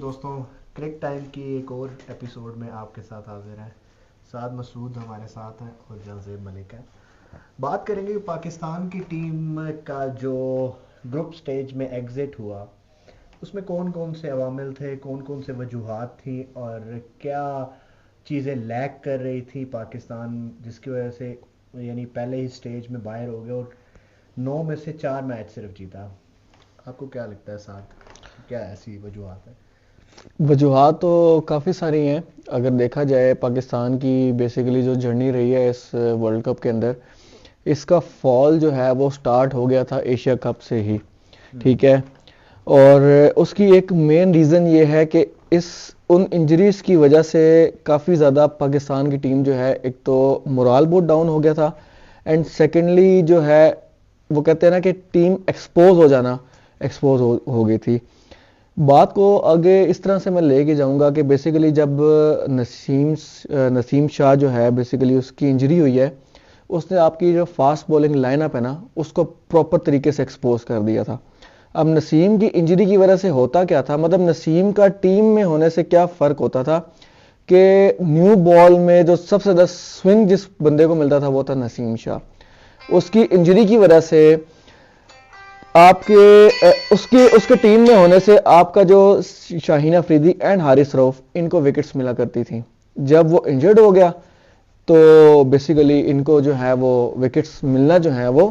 दोस्तों, क्रिक टाइम की एक और एपिसोड में आपके साथ हाजिर हैं। साद मसूद हमारे साथ हैं और जंजेब मलिक है। बात करेंगे कि पाकिस्तान की टीम का जो ग्रुप स्टेज में एग्ज़िट हुआ, उसमें कौन कौन से अवामिल थे, कौन कौन से वजूहात थी और क्या चीज़ें लैक कर रही थी पाकिस्तान, जिसकी वजह से यानी पहले ही स्टेज में बाहर हो गया और 9 में से 4 मैच सिर्फ जीता। आपको क्या लगता है साथ, क्या ऐसी वजूहात है? वजूहात तो काफ़ी सारी हैं। अगर देखा जाए पाकिस्तान की बेसिकली जो जर्नी रही है इस वर्ल्ड कप के अंदर, इसका फॉल जो है वो स्टार्ट हो गया था एशिया कप से ही। ठीक है। और उसकी एक मेन रीज़न ये है कि इस उन इंजरीज की वजह से काफ़ी ज़्यादा पाकिस्तान की टीम जो है, एक तो मोराल बहुत डाउन हो गया था एंड सेकेंडली जो है वो कहते हैं ना कि टीम एक्सपोज हो गई थी। बात को आगे इस तरह से मैं लेके जाऊंगा कि बेसिकली जब नसीम शाह जो है बेसिकली उसकी इंजरी हुई है, उसने आपकी जो फास्ट बॉलिंग लाइनअप है ना उसको प्रॉपर तरीके से एक्सपोज कर दिया था। अब नसीम की इंजरी की वजह से होता क्या था, मतलब नसीम का टीम में होने से क्या फ़र्क होता था कि न्यू बॉल में जो सबसे ज़्यादा स्विंग जिस बंदे को मिलता था वो था नसीम शाह। उसकी इंजरी की वजह से आपके उसके उसके टीम में होने से आपका जो शाहीन अफरीदी एंड हारिस रऊफ इनको विकेट्स मिला करती थी। जब वो इंजर्ड हो गया तो बेसिकली इनको जो है वो विकेट्स मिलना जो है वो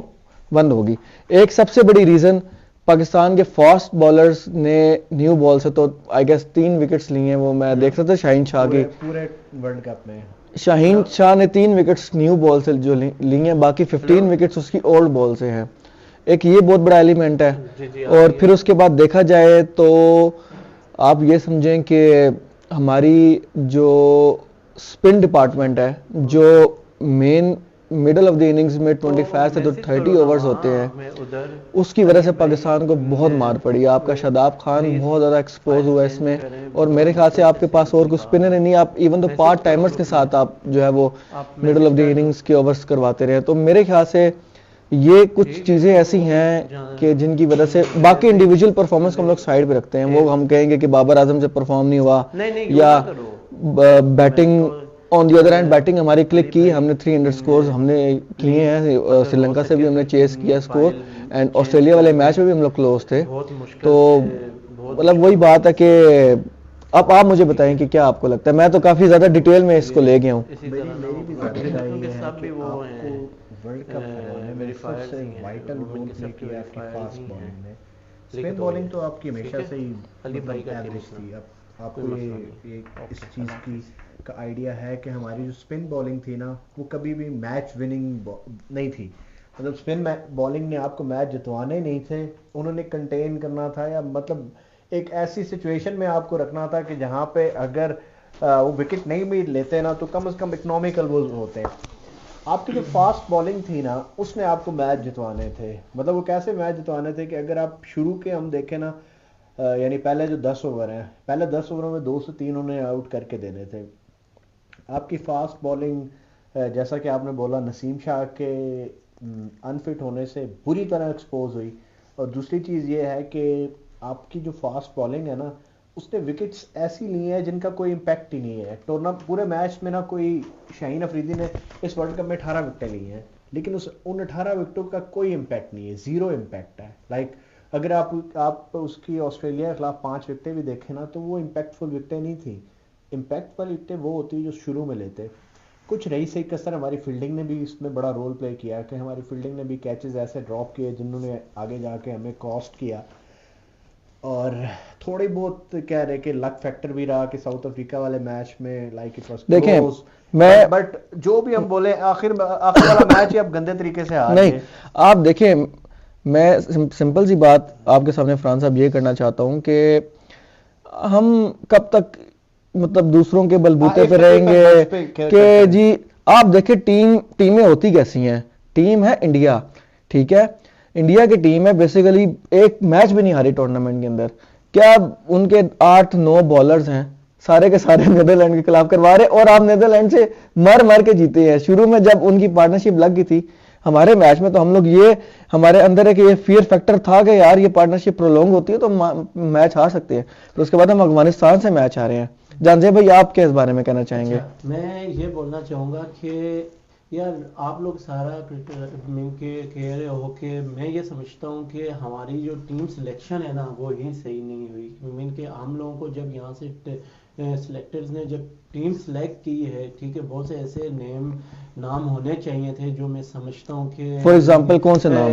बंद होगी। एक सबसे बड़ी रीज़न पाकिस्तान के फास्ट बॉलर्स ने न्यू बॉल से तो आई गेस 3 विकेट्स लिए हैं। वो मैं देख सकता शाहीन शाह की पूरे वर्ल्ड कप में शाहीन शाह ने 3 विकेट्स न्यू बॉल से जो ली हैं, बाकी 15 विकेट्स उसकी ओल्ड बॉल से हैं। एक ये बहुत बड़ा एलिमेंट है। और फिर उसके बाद देखा जाए तो आप ये समझें कि हमारी जो स्पिन डिपार्टमेंट है, जो main middle of the innings में 25 से तो 30 ओवर्स होते हैं, उसकी वजह से पाकिस्तान को बहुत मार पड़ी। आपका शादाब खान बहुत ज़्यादा एक्सपोज हुआ इसमें और मेरे ख्याल से आपके पास और कुछ स्पिनर नहीं, आप इवन तो पार्ट टाइमर्स के साथ आप जो है वो मिडल ऑफ द इनिंग्स के ओवर्स करवाते रहे। तो मेरे ख्याल से ये कुछ चीज़ें ऐसी हैं कि जिनकी वजह से बाकी इंडिविजुअल परफॉर्मेंस को हम लोग साइड पे रखते हैं। वो हम कहेंगे कि बाबर आजम से परफॉर्म नहीं हुआ या batting on the other hand batting हमारी क्लिक की, हमने 300 स्कोर्स हमने किए हैं। श्रीलंका से भी हमने चेस किया स्कोर एंड ऑस्ट्रेलिया वाले मैच में भी हम लोग क्लोज थे। तो मतलब वही बात है कि अब आप मुझे बताएं कि क्या आपको लगता है। मैं तो काफ़ी ज़्यादा डिटेल में इसको ले गया हूँ। वर्ल्ड कप खिलाने में सबसे वाइटल रोल प्ले किया आपकी फास्ट बॉलिंग ने। स्पिन बॉलिंग तो आपकी हमेशा से ही एवरेज थी। अब आपको ये इस चीज़ की का आइडिया है कि हमारी जो स्पिन बॉलिंग थी ना, वो कभी भी मैच विनिंग नहीं थी। मतलब स्पिन बॉलिंग ने आपको मैच जितवाने नहीं थे, उन्होंने कंटेन करना था, या मतलब एक ऐसी सिचुएशन में आपको रखना था कि जहाँ पे अगर वो विकेट नहीं भी लेते ना तो कम से कम इकोनॉमिकल वो होते हैं। आपकी जो फास्ट बॉलिंग थी ना, उसने आपको मैच जितवाने थे। मतलब वो कैसे मैच जितवाने थे कि अगर आप शुरू के हम देखें ना, यानी पहले जो 10 ओवर हैं, पहले 10 ओवरों में 2 से 3 उन्हें आउट करके देने थे। आपकी फास्ट बॉलिंग, जैसा कि आपने बोला, नसीम शाह के अनफिट होने से बुरी तरह एक्सपोज हुई। और दूसरी चीज़ ये है कि आपकी जो फास्ट बॉलिंग है ना, उसने विकेट्स ऐसी ली हैं जिनका कोई इम्पैक्ट ही नहीं है। पूरे मैच में ना कोई शाहीन अफरीदी ने इस वर्ल्ड कप में 18 विकेटें ली हैं, लेकिन उन 18 विकेटों का कोई इम्पैक्ट नहीं है, ज़ीरो इम्पैक्ट है। अगर आप उसकी ऑस्ट्रेलिया के खिलाफ 5 विकेटें भी देखें ना, तो वो इम्पैक्टफुल विकेटें नहीं थी। इम्पैक्टफुल विकेटें वो होती जो शुरू में लेते। कुछ रही सही कसर हमारी फील्डिंग ने भी इसमें बड़ा रोल प्ले किया कि हमारी फील्डिंग ने भी कैचेस ऐसे ड्रॉप किए जिन्होंने आगे जाके हमें कॉस्ट किया। और थोड़ी बहुत कह रहे कि लक फैक्टर भी रहा कि साउथ अफ्रीका वाले मैच में लाइक इट वाज क्लोज। मैं बट जो भी हम बोले, आखिर वाला मैच ही अब गंदे तरीके से हार गए। आप देखें, मैं सिंपल सी बात आपके सामने फरहान साहब ये करना चाहता हूँ कि हम कब तक मतलब दूसरों के बलबूते पे रहेंगे कि जी आप देखें टीमें होती कैसी हैं। टीम है इंडिया, ठीक है, इंडिया की टीम है, बेसिकली एक मैच भी नहीं हारी टूर्नामेंट के अंदर। क्या उनके 8-9 बॉलर्स हैं, सारे के सारे नीदरलैंड के खिलाफ करवा रहे और आप नीदरलैंड से मर के जीते हैं। शुरू में जब उनकी पार्टनरशिप लग गई थी, हमारे मैच में तो हम लोग ये हमारे अंदर है कि ये फियर फैक्टर था कि यार ये पार्टनरशिप प्रोलॉन्ग होती है तो मैच हार सकते हैं, फिर उसके बाद हम अफगानिस्तान से मैच हारे हैं। जानजे भाई आप क्या इस बारे में कहना चाहेंगे? अच्छा, मैं ये बोलना चाहूँगा कि यार आप लोग सारा मिल के कह रहे हो कि मैं ये समझता हूँ कि हमारी जो टीम सिलेक्शन है ना वो ही सही नहीं हुई। मीन के हम लोगों को जब यहाँ से सिलेक्टर्स ने जब टीम सेलेक्ट की है, ठीक है, बहुत से ऐसे नाम होने चाहिए थे जो मैं समझता हूँ कि फॉर एग्जांपल कौन से नाम?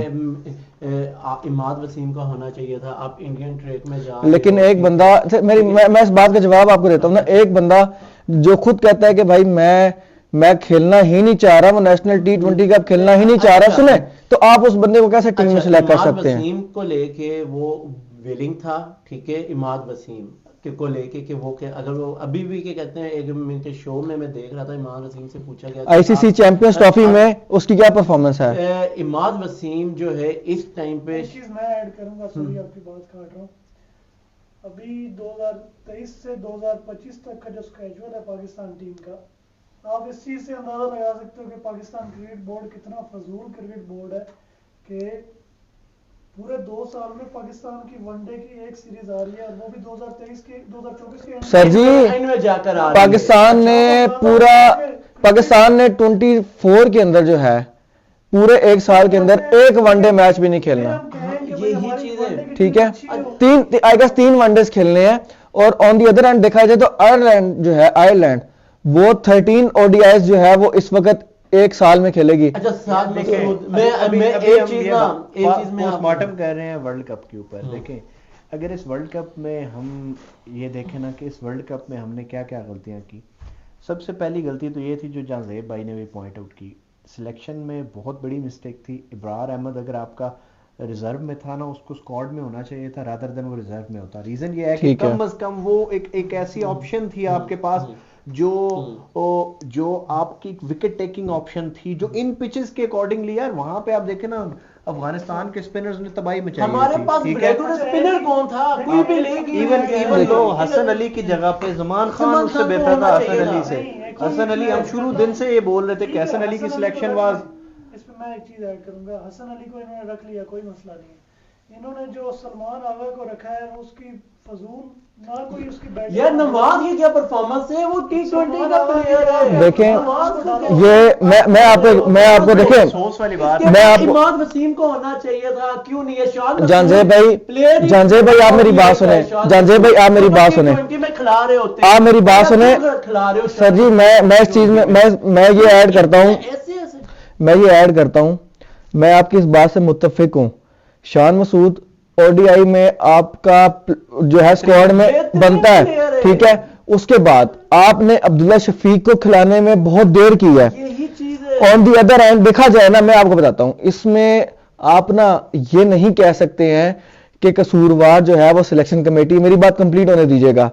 इमाद वसीम का होना चाहिए था। आप इंडियन ट्रैक में जा लेकिन एक बंदा मैं इस बात का जवाब आपको देता हूँ ना, एक बंदा जो खुद कहता है कि भाई मैं खेलना ही नहीं चाह रहा, वो नेशनल T20 का खेलना ही नहीं चाह रहा, सुने, तो आप उस बंदे को कैसे टीम में सिलेक्ट कर सकते हैं? वसीम को लेके वो विलिंग था, ठीक है, इमाद वसीम को लेके कि वो क्या, अगर वो अभी भी क्या कहते हैं, एक मिनट शो में मैं देख रहा था, इमाद वसीम से पूछा गया आईसीसी चैंपियंस ट्रॉफी में उसकी क्या परफॉर्मेंस है? इमाद वसीम जो है इस टाइम पे, एक चीज मैं ऐड करूंगा, सॉरी आपकी बात काट रहा हूँ। अभी 2023 से 2025 तक का जो स्केड्यूल है पाकिस्तान टीम का, आप इस चीज से अंदाजा लगा सकते हो कि पाकिस्तान क्रिकेट बोर्ड कितना फजूल क्रिकेट बोर्ड है कि पूरे 2 साल में पाकिस्तान की वनडे की एक सीरीज आ रही है, और वो भी 2023 के 2024 के सर जी जाकर आ पाकिस्तान ने पूरा पाकिस्तान ने 24 के अंदर जो है पूरे एक साल के अंदर एक वनडे मैच भी नहीं खेलना। यही चीज है, ठीक है, तीन आई गेस 3 वनडेज खेलने हैं। और ऑन दी अदर हैंड देखा जाए तो आयरलैंड जो है, आयरलैंड वो 13 ODIs जो है वो इस वक्त एक साल में खेलेगी। अच्छा साथ में एक चीज में पोस्टमार्टम कर रहे हैं वर्ल्ड कप के ऊपर। देखें, अगर इस वर्ल्ड कप में हम ये देखें ना कि इस वर्ल्ड कप में हमने क्या क्या गलतियां की। सबसे पहली गलती तो ये थी जो जाजेब भाई ने भी पॉइंट आउट की, सिलेक्शन में बहुत बड़ी मिस्टेक थी। इब्रार अहमद अगर आपका रिजर्व में था ना, उसको स्क्वाड में होना चाहिए था रादर देन वो रिजर्व में होता। रीजन ये है कि कम अज कम वो एक ऐसी ऑप्शन थी आपके पास जो आपकी विकेट टेकिंग ऑप्शन थी, जो इन पिचेस के अकॉर्डिंगली, यार वहां पे आप देखें ना अफगानिस्तान के स्पिनर्स ने तबाही मचाई। हमारे पास स्पिनर कौन था? कोई भी नहीं। इवन लो हसन अली की जगह पे जमान खान उससे बेहतर था हसन अली से। हसन अली, हम शुरू दिन से ये बोल रहे थे कि हसन अली की सिलेक्शन वाज। इस पे मैं एक चीज ऐड करूंगा, हसन अली को इन्होंने रख लिया, कोई मसला नहीं है। इन्होंने जो सलमान आगा को रखा है वो उसकी फजूल, ना कोई उसकी बैटिंग। यार नवाज की क्या परफॉर्मेंस है, वो T20 का प्लेयर है। देखें ये मैं आपको देखें, सोच वाली बात, मैं आपको इमाद वसीम को होना चाहिए था, क्यों नहीं है? शान जानजेब भाई आप मेरी बात सुने, जानजेब भाई आप मेरी बात सुने, में खिला रहे होते, आप मेरी बात सुने सर जी। मैं इस चीज में मैं ये ऐड करता हूँ, मैं आपकी इस बात से मुत्तफिक हूँ। शान मसूद ODI में आपका जो है स्क्वाड में बनता है, ठीक है, उसके बाद आपने अब्दुल्ला शफीक को खिलाने में बहुत देर की है। ऑन दी अदर हैंड देखा जाए ना, मैं आपको बताता हूं, इसमें आप ना ये नहीं कह सकते हैं कि कसूरवार जो है वो सिलेक्शन कमेटी। मेरी बात कंप्लीट होने दीजिएगा।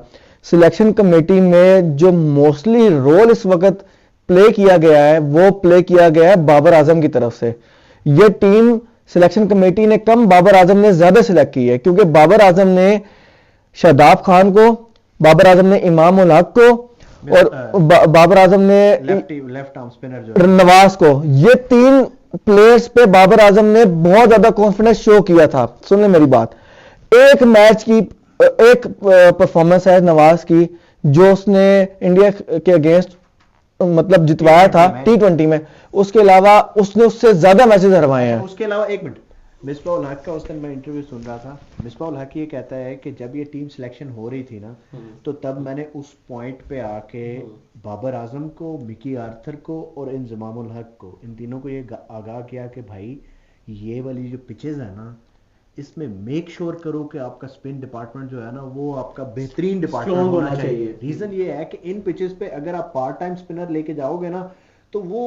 सिलेक्शन कमेटी में जो मोस्टली रोल इस वक्त प्ले किया गया है वो प्ले किया गया है बाबर आजम की तरफ से। ये टीम सिलेक्शन कमेटी ने कम, बाबर आजम ने ज्यादा सिलेक्ट की है, क्योंकि बाबर आजम ने शादाब खान को, बाबर आजम ने इमाम उल हक को, और बाबर आजम ने लेफ्ट आर्म स्पिनर जो नवाज को, ये 3 प्लेयर्स पे बाबर आजम ने बहुत ज्यादा कॉन्फिडेंस शो किया था। सुन ले मेरी बात, एक मैच की एक परफॉर्मेंस है नवाज की जो उसने इंडिया के अगेंस्ट मतलब जितवाया था T20 में, उसके अलावा उसने उससे ज्यादा मैचेस हरवाए हैं। उसके अलावा एक मिनट, मिसबाह उल हक का उस दिन मैं इंटरव्यू सुन रहा था। मिसबाह उल हक ये कहता है कि जब ये टीम सिलेक्शन हो रही थी ना, तो तब मैंने उस पॉइंट पे आके बाबर आजम को, मिकी आर्थर को और इंजमाम उल हक को, इन तीनों को ये आगाह किया कि भाई ये वाली जो पिचेस है ना, इसमें मेक श्योर करो कि आपका स्पिन डिपार्टमेंट जो है ना वो आपका बेहतरीन डिपार्टमेंट होना चाहिए। रीजन ये है कि इन पिचेस पे अगर आप पार्ट टाइम स्पिनर लेके जाओगे ना तो वो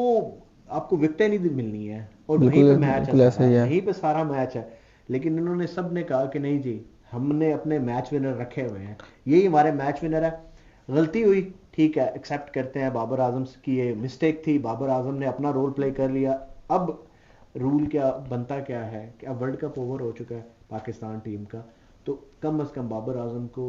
आपको विकेटें नहीं मिलनी है, और वहीं पे मैच है, यहीं पे सारा मैच है। लेकिन इन्होंने सब ने कहा कि नहीं जी, हमने अपने मैच विनर रखे हुए हैं, यही हमारे मैच विनर है। गलती हुई, ठीक है, एक्सेप्ट करते हैं, बाबर आजम की ये मिस्टेक थी, बाबर आजम ने अपना रोल प्ले कर लिया। अब रूल क्या बनता क्या है कि अब वर्ल्ड कप ओवर हो चुका है पाकिस्तान टीम का, तो कम से कम बाबर आजम को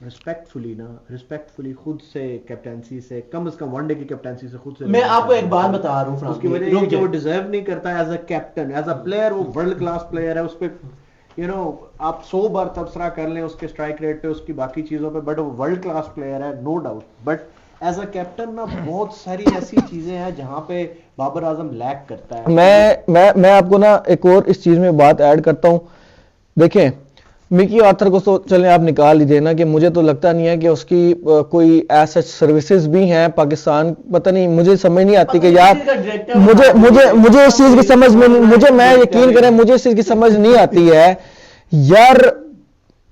रिस्पेक्टफुली खुद से कैप्टेंसी से कम वनडे की कैप्टेंसी से खुद से मैं आपको एक बात बता रहा हूँ, उसकी वजह ये कि वो डिजर्व नहीं करता as a captain, as a player वो वर्ल्ड क्लास प्लेयर है, उस पे आप 100 बार तबसरा कर लें उसके स्ट्राइक रेट पे, उसकी बाकी चीजों पे, बट वो वर्ल्ड क्लास प्लेयर है no doubt, but as a captain ना बहुत सारी ऐसी चीजें हैं जहां पे बाबर आजम लैक करता है। मैं आपको ना एक और इस चीज में बात ऐड करता हूं। देखें मिकी आर्थर को तो चलें आप निकाल लीजिए ना, कि मुझे तो लगता नहीं है कि उसकी कोई ऐसे सर्विसेज भी हैं पाकिस्तान, पता नहीं, मुझे समझ नहीं आती कि यार मुझे इस चीज की समझ में मैं यकीन करें मुझे इस चीज की समझ नहीं आती है यार।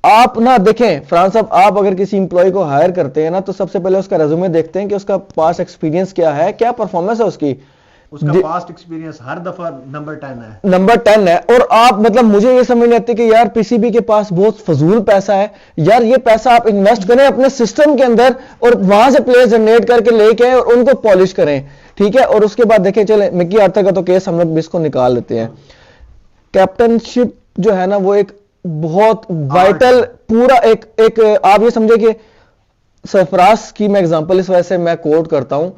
आप ना देखें फरहान साहब, आप अगर किसी इंप्लॉय को हायर करते हैं ना तो सबसे पहले उसका रेज्यूमे देखते हैं कि उसका पास्ट एक्सपीरियंस क्या है, क्या परफॉर्मेंस है उसकी। उसका पास्ट एक्सपीरियंस हर दफा नंबर 10 है। और आप मतलब मुझे ये समझ नहीं आती कि यार पीसीबी के पास बहुत फजूल पैसा है यार, ये पैसा आप इन्वेस्ट करें अपने सिस्टम के अंदर और वहां से प्लेयर्स जनरेट करके लेके आए और उनको पॉलिश करें, ठीक है। और उसके बाद देखें, चले मिकी आर्थर का तो केस हम लोग इसको निकाल लेते हैं। कैप्टनशिप जो है ना वो एक बहुत वाइटल पूरा एक आप ये समझे कि सरफराज की मैं एग्जांपल इस वजह से मैं कोट करता हूं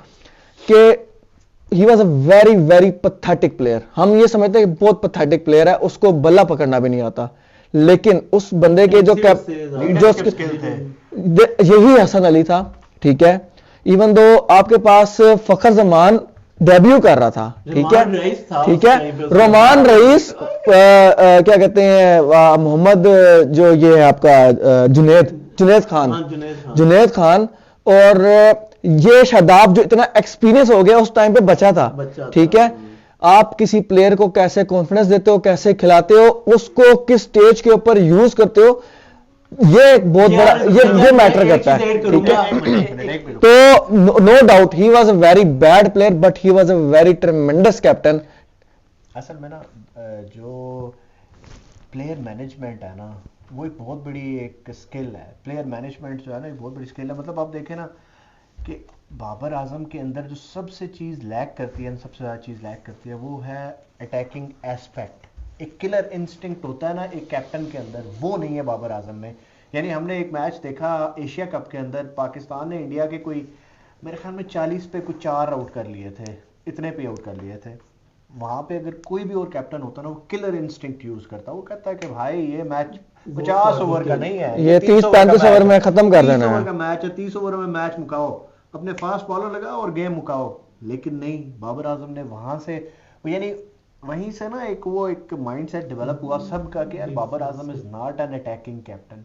कि he was a very very pathetic player. हम ये समझते हैं कि बहुत पथेटिक प्लेयर है, उसको बल्ला पकड़ना भी नहीं आता, लेकिन उस बंदे के जो यही हसन अली था, ठीक है। इवन दो आपके पास फखर जमान डेब्यू कर रहा था, ठीक है। रोमान रईस क्या कहते हैं मोहम्मद जो ये है आपका जुनेद खान और ये शादाब जो इतना एक्सपीरियंस हो गया उस टाइम पे बचा था, ठीक है। आप किसी प्लेयर को कैसे कॉन्फिडेंस देते हो, कैसे खिलाते हो, उसको किस स्टेज के ऊपर यूज करते हो, ये एक बहुत बड़ा ये मैटर करता है, ठीक है। तो no doubt he was a very bad player but he was a very tremendous captain. असल में ना जो प्लेयर मैनेजमेंट है ना वो एक बहुत बड़ी एक स्किल है। प्लेयर मैनेजमेंट जो है ना एक बहुत बड़ी स्किल है। मतलब आप देखें ना कि बाबर आजम के अंदर जो सबसे चीज लैक करती है, सबसे ज्यादा चीज लैक करती है वो है अटैकिंग एस्पेक्ट। एक किलर इंस्टिंक्ट होता है ना एक कैप्टन के अंदर, वो नहीं है बाबर आजम में। यानी हमने एक मैच देखा एशिया कप के अंदर, पाकिस्तान ने इंडिया के कोई मेरे ख्याल में 40 पे कुछ 4 आउट कर लिए थे, इतने पे आउट कर लिए थे। वहां पे अगर कोई भी और कैप्टन होता ना वो किलर इंस्टिंक्ट यूज करता, वो कहता है कि भाई ये मैच 50 ओवर का नहीं है, ये 30-35 ओवर में खत्म कर देना है, 30 ओवर का मैच है, 30 ओवर में मैच मुकाओ, अपने फास्ट बॉलर लगाओ और गेम मुकाओ। लेकिन नहीं, बाबर आजम ने वहां से यानी वहीं से ना एक माइंडसेट डेवलप हुआ सबका कि यार Babar Azam is not an attacking captain.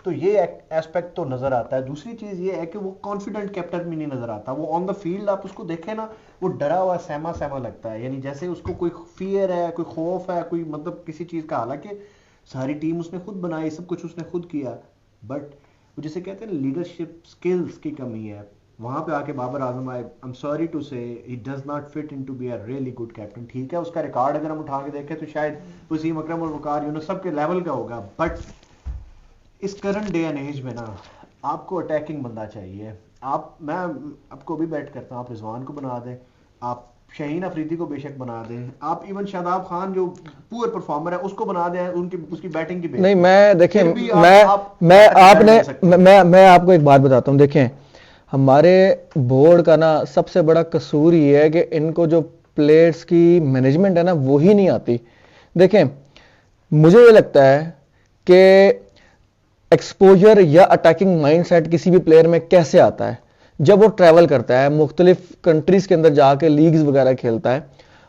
तो ये एस्पेक्ट तो नजर आता है। दूसरी चीज ये है कि वो कॉन्फिडेंट कैप्टन भी नहीं नजर आता। वो ऑन द फील्ड आप उसको देखें ना वो डरा हुआ सहमा सहमा लगता है, यानी जैसे उसको कोई फियर है, कोई खौफ है, कोई मतलब किसी चीज का। हालांकि सारी टीम उसने खुद बनाई, सब कुछ उसने खुद किया, बट जिसे कहते हैं लीडरशिप स्किल्स की कमी है। वहां पे आके Babar Azam I am sorry to से he does not fit into be a really good captain. ठीक है उसका रिकॉर्ड अगर हम उठा के देखें तो शायद वसीम अकरम और वकार यूनुस सबके लेवल का होगा, बट इस करंट डे एंड एज में ना आपको अटैकिंग बंदा चाहिए। मैं आपको भी बैट करता हूँ, आप रिजवान को बना दें, आप शाहीन अफरीदी को बेशक बना दें, आप इवन शादाब खान जो पुअर परफॉर्मर है उसको बना दें, उसकी बैटिंग की बेस नहीं। मैं देखें मैं आपको एक बात बताता हूँ। देखें हमारे बोर्ड का ना सबसे बड़ा कसूर ये है कि इनको जो प्लेयर्स की मैनेजमेंट है ना वो ही नहीं आती। देखें मुझे ये लगता है कि एक्सपोजर या अटैकिंग माइंडसेट किसी भी प्लेयर में कैसे आता है जब वो ट्रैवल करता है, मुख्तलिफ कंट्रीज के अंदर जाके लीग्स वगैरह खेलता है।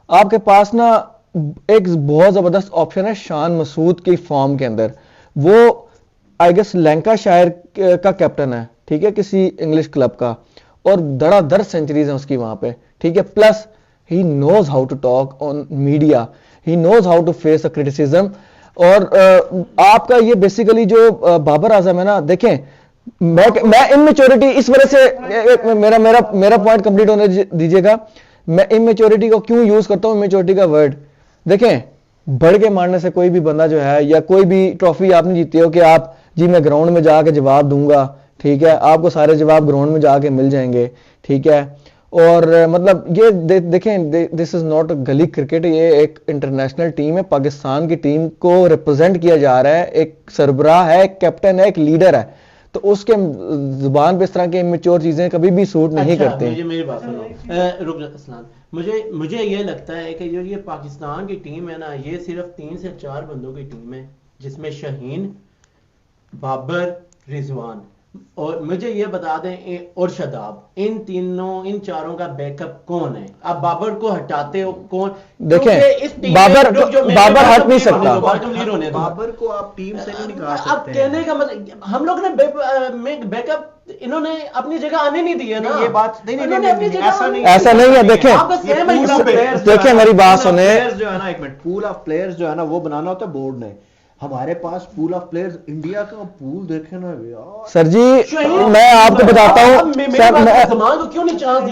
आपके पास ना एक बहुत जबरदस्त ऑप्शन है शान मसूद की फॉर्म के अंदर। वो आई गेस लैंकाशायर का कैप्टन है, ठीक है, किसी इंग्लिश क्लब का, और धड़ाधड़ सेंचुरीज हैं उसकी वहां पे, ठीक है। Plus he knows how to talk on media, he knows how to face a criticism. और आपका ये बेसिकली जो बाबर आजम है ना, देखें मैं इनमेच्योरिटी इस वजह से मेरा पॉइंट कंप्लीट होने दीजिएगा। मैं इनमेच्योरिटी को क्यों यूज करता हूं, इनमेच्योरिटी का वर्ड। देखें बढ़ के मारने से कोई भी बंदा जो है, या कोई भी ट्रॉफी आपने जीती हो कि आप जी मैं ग्राउंड में जाके जवाब दूंगा, ठीक है, आपको सारे जवाब ग्राउंड में जाके मिल जाएंगे, ठीक है। और मतलब ये देखें, दिस इज नॉट गली क्रिकेट, ये एक इंटरनेशनल टीम है, पाकिस्तान की टीम को रिप्रेजेंट किया जा रहा है, एक सरबराह है, एक कैप्टन है, एक लीडर है, तो उसके जुबान पे इस तरह के इमेच्योर चीजें कभी भी सूट नहीं करते। मुझे मेरी बात सुनो, रुक जा असलान, मुझे ये लगता है कि जो ये पाकिस्तान की टीम है ना, ये सिर्फ 3 से 4 बंदों की टीम है, जिसमें शाहीन, बाबर, रिजवान और मुझे ये बता दें और शदाब, इन चारों का बैकअप कौन है? आप बाबर को हटाते हो कौन? देखें बाबर हट नहीं सकता, बाबर को आप टीम से नहीं निकाल सकते। अब कहने का मतलब हम लोग ने बैकअप इन्होंने अपनी जगह आने नहीं दिया ना, ये बात नहीं, ऐसा नहीं है। देखें मेरी बात सुने, जो है ना, एक मिनट, पूल ऑफ प्लेयर्स जो है ना वो बनाना होता है बोर्ड ने। हमारे पास पूल ऑफ प्लेयर्स, इंडिया का पूल देखे ना यार। सर जी मैं आपको बताता हूँ,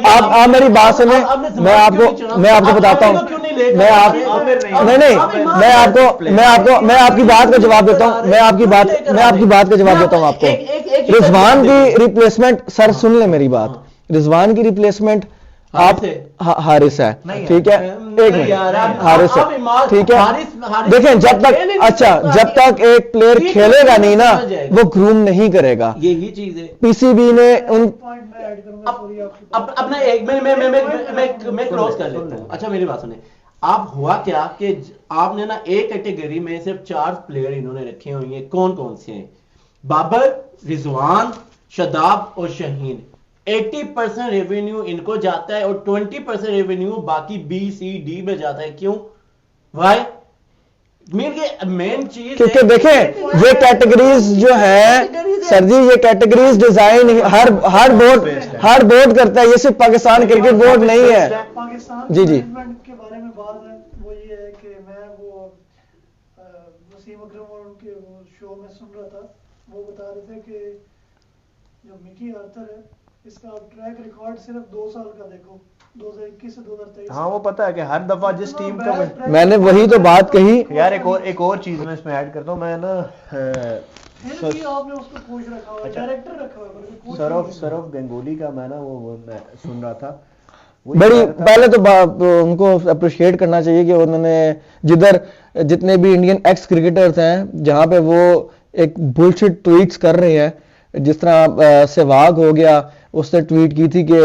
आप मेरी बात सुने, मैं आपको बताता हूँ, मैं आपकी बात का जवाब देता हूँ, मैं आपकी बात का जवाब देता हूँ आपको। रिजवान की रिप्लेसमेंट, सर सुन ले मेरी बात, रिजवान की रिप्लेसमेंट आप हारिस है, ठीक है, एक मिनट, हारिस है, ठीक है। देखें जब तक एक प्लेयर खेलेगा नहीं ना, वो ग्रूम नहीं करेगा, यही चीज है। पीसीबी ने उन अपना एक मैं क्रॉस कर लेता हूँ। अच्छा मेरी बात सुने, आप हुआ क्या कि आपने ना एक कैटेगरी में सिर्फ 4 प्लेयर इन्होंने रखे हुए हैं, कौन कौन से हैं? बाबर, रिजवान, शदाब और शाहीन। 80% रेवेन्यू इनको जाता है और 20% रेवेन्यू बाकी बी सी डी में जाता है। क्यों? वाई? मेन चीज क्योंकि देखें ये कैटेगरीज जो है सर जी, ये कैटेगरीज डिजाइन हर बोर्ड करता है, ये सिर्फ पाकिस्तान क्रिकेट बोर्ड नहीं है। पाकिस्तान जी के बारे में बात है, वो ये है कि मैं वो वसीम अकरम और उनके वो शो में सुन रहा था, वो बता रहे थे कि जो मिकी आर्थर है, इसका आप ट्रैक रिकॉर्ड सिर्फ 2 साल का देखो, 2021 से 2023। हाँ वो पता है कि हर दफा जिस टीम का, मैंने वही तो बात कही यार। एक और चीज मैं इसमें ऐड करता हूँ, मैं ना आपने उसको कोच रखा हुआ, डायरेक्टर रखा हुआ, सौरव गंगोली का मैं ना वो मैं सुन रहा था। बड़ी पहले तो उनको अप्रिशिएट करना चाहिए कि उन्होंने जितने भी इंडियन एक्स क्रिकेटर्स हैं, जहां पे वो एक बुलशिट ट्वीट्स कर रहे हैं, जिस तरह सहवाग हो गया, उसने ट्वीट की थी कि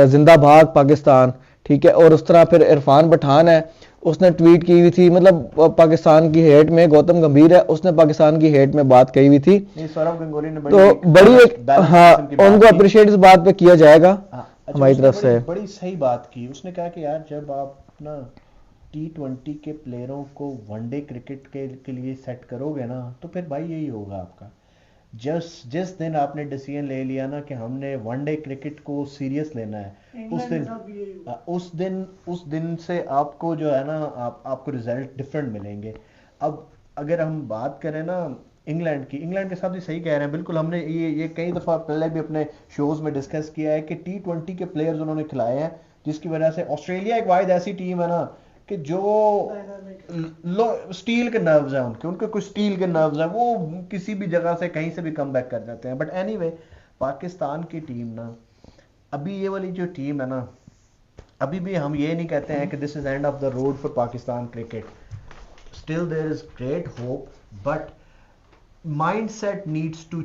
जिंदाबाद पाकिस्तान, ठीक है, और उस तरह फिर इरफान पठान है, उसने ट्वीट की हुई थी, मतलब पाकिस्तान की हेट में गौतम गंभीर है, उसने पाकिस्तान की हेट में बात कही हुई थी। सौरव गंगोली ने बड़ी हाँ उनको अप्रिशिएट इस बात पे किया जाएगा हमारी तरफ से। बड़ी सही बात की उसने, कहा कि यार जब आप अपना T20 के प्लेयरों को वनडे क्रिकेट के लिए सेट करोगे ना, तो फिर भाई यही होगा आपका। जिस दिन आपने डिसीजन ले लिया ना कि हमने वनडे क्रिकेट को सीरियस लेना है, उस दिन से आपको जो है ना आपको रिजल्ट डिफरेंट मिलेंगे। अब अगर हम बात करें ना इंग्लैंड के साथ भी सही कह रहे हैं बिल्कुल। हमने ये कई दफा पहले भी अपने शोज में डिस्कस किया है कि T20 के प्लेयर्स उन्होंने खिलाए हैं, जिसकी वजह से ऑस्ट्रेलिया एक वाहिद ऐसी टीम है ना कि जो स्टील के नर्व्स हैं उनके कुछ स्टील के नर्व्स हैं, वो किसी भी जगह से कहीं से भी कम बैक कर जाते हैं। बट एनीवे पाकिस्तान की टीम ना, अभी ये वाली जो टीम है ना, अभी भी हम ये नहीं कहते हैं कि this is end of the road for Pakistan cricket. Still there is great hope, but mindset needs to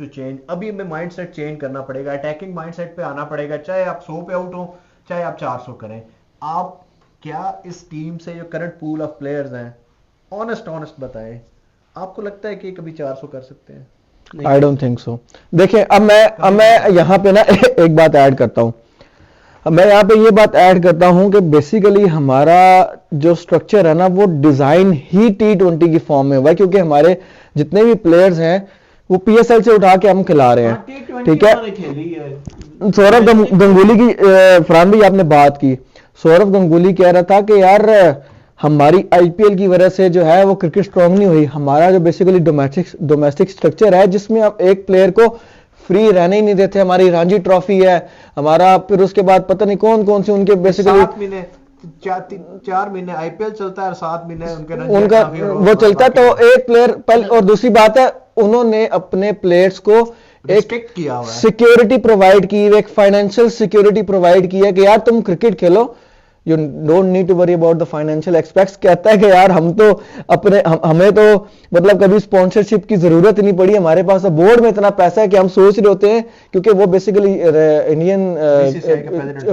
change. अभी हमें माइंडसेट चेंज करना पड़ेगा, अटैकिंग माइंडसेट पे आना पड़ेगा। चाहे आप 100 पे आउट हो, चाहे आप 400 करें। आप क्या इस टीम से जो करंट पूल ऑफ प्लेयर्स हैं, ऑनेस्ट बताएं, आपको लगता है कि कभी 400 कर सकते हैं? आई डोंट थिंक सो। देखिए अब मैं यहाँ पे ना एक बात ऐड करता हूँ। मैं यहाँ पे ये बात ऐड करता हूँ कि बेसिकली हमारा जो स्ट्रक्चर है ना, वो डिजाइन ही T20 की फॉर्म में हुआ है, क्योंकि हमारे जितने भी प्लेयर्स हैं वो PSL से उठा के हम खिला रहे हैं, ठीक है। सौरव गंगुली की फरहान भाई आपने बात की, सौरव गंगुली कह रहा था कि यार हमारी IPL की वजह से जो है वो क्रिकेट स्ट्रांग नहीं हुई। हमारा जो बेसिकली डोमेस्टिक स्ट्रक्चर है, जिसमें आप एक प्लेयर को फ्री रहने ही नहीं देते। हमारी रणजी ट्रॉफी है हमारा, फिर उसके बाद पता नहीं कौन से उनके बेसिकली 4 महीने IPL चलता है और 7 महीने उनका वो चलता है। तो एक प्लेयर पहले, और दूसरी बात है उन्होंने अपने प्लेयर्स को रिस्ट्रिक्ट किया हुआ है, सिक्योरिटी प्रोवाइड की, एक फाइनेंशियल सिक्योरिटी प्रोवाइड की है कि यार तुम क्रिकेट खेलो, you don't need to worry about the financial expects. कहता है कि यार हम तो हमें तो मतलब कभी स्पॉन्सरशिप की जरूरत ही नहीं पड़ी, हमारे पास बोर्ड में इतना पैसा है कि हम सोच रहे होते हैं, क्योंकि वो बेसिकली इंडियन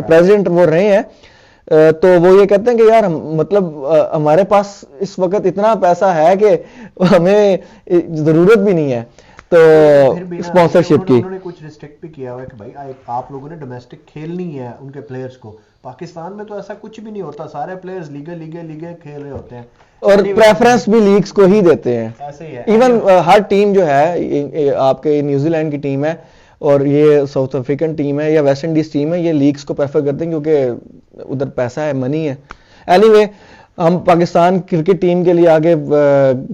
प्रेसिडेंट वो रहे हैं, तो वो ये कहते हैं कि यार मतलब हमारे पास इस वक्त इतना पैसा है कि हमें जरूरत भी नहीं है तो स्पॉन्सरशिप की। उन्होंने कुछ रिस्ट्रिक्ट भी किया हुआ है कि भाई आप लोगों ने डोमेस्टिक खेलनी है उनके प्लेयर्स को। पाकिस्तान में तो ऐसा कुछ भी नहीं होता, सारे प्लेयर्स लीगे खेल रहे होते हैं और प्रेफरेंस भी लीग्स को ही देते हैं। ऐसे ही है इवन हर टीम जो है, आपके न्यूजीलैंड की टीम है और ये साउथ अफ्रीकन टीम है या वेस्ट इंडीज टीम है, ये लीग्स को प्रेफर करते हैं क्योंकि उधर पैसा है, मनी है। एनीवे हम पाकिस्तान क्रिकेट टीम के लिए आगे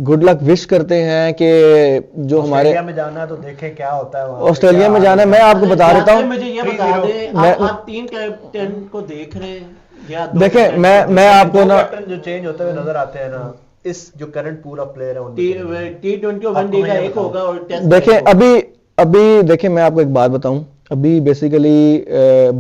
गुड लक विश करते हैं कि जो हमारे ऑस्ट्रेलिया में जाना है तो देखें क्या होता है वहाँ ऑस्ट्रेलिया में जाना है। मैं आपको बता देता हूँ, मुझे ये बता दें, आप 3 कैप्टन को देख रहे हैं, देखें मैं आपको ना जो चेंज होते हुए नजर आते हैं ना, इस जो करंट पूल ऑफ प्लेयर है T20 और वनडे का एक होगा और टेस्ट। देखें अभी देखें मैं आपको एक बात बताऊं, अभी basically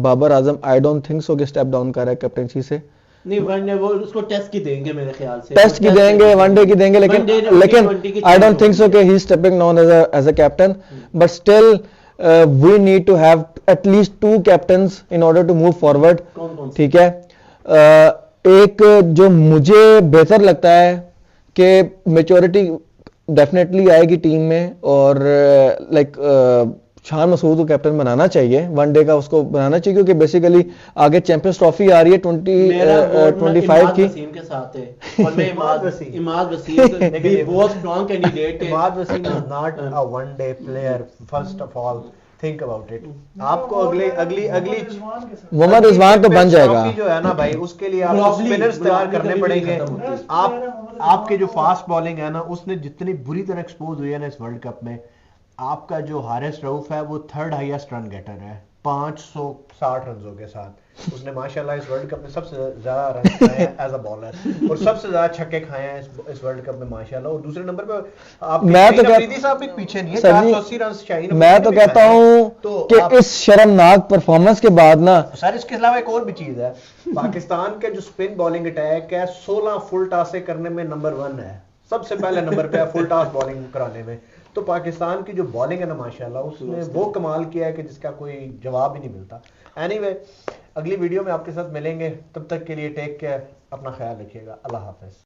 Babar Azam I don't think so कि स्टेप डाउन कर रहा है कैप्टनसी से। नहीं, वनडे वो उसको टेस्ट की देंगे मेरे ख्याल से, टेस्ट की देंगे, वनडे की देंगे, लेकिन आई डोंट थिंक सो कि he is stepping down as a captain, but still we need to have at least 2 captains in order to move forward. ठीक है, एक जो मुझे बेहतर लगता है कि मेच्योरिटी डेफिनेटली आएगी टीम में और लाइक शान मसूद को कैप्टन बनाना चाहिए, वनडे का उसको बनाना चाहिए, क्योंकि बेसिकली आगे चैंपियंस ट्रॉफी आ रही है 2025 की के साथ है और मैं इमाद वसीम भी बहुत स्ट्रांग कैंडिडेट है। Imad Wasim is not a one day player, first of all think about it. आपको अगली मोहम्मद रिजवान तो बन जाएगा जो है ना भाई, उसके लिए आपको स्पिनर्स तैयार करने पड़ेंगे। आपके जो फास्ट बॉलिंग है ना, उसने जितनी बुरी तरह एक्सपोज हुई है ना इस वर्ल्ड कप में, आपका जो हारिस रऊफ है वो 3rd हाईएस्ट रन गेटर है 560 रनों के साथ। उसने माशाल्लाह इस वर्ल्ड कप में सबसे ज्यादा रन खाए हैं एज अ बॉलर और सबसे ज्यादा छक्के खाए हैं इस वर्ल्ड कप में माशाल्लाह। और दूसरे नंबर पे आप अफरीदी साहब भी पीछे नहीं है, 480 रन शाहीन। मैं तो कहता हूं कि इस शर्मनाक परफॉर्मेंस के बाद ना सर, इसके अलावा एक और भी चीज है, पाकिस्तान के जो स्पिन बॉलिंग अटैक है 16 फुल टासे करने में नंबर 1 है, सबसे पहले नंबर पे है फुल टास बॉलिंग कराने में। तो पाकिस्तान की जो बॉलिंग है ना माशाल्लाह, उसने वो कमाल किया है कि जिसका कोई जवाब ही नहीं मिलता। एनीवे, अगली वीडियो में आपके साथ मिलेंगे, तब तक के लिए टेक केयर, अपना ख्याल रखिएगा, अल्लाह हाफिज।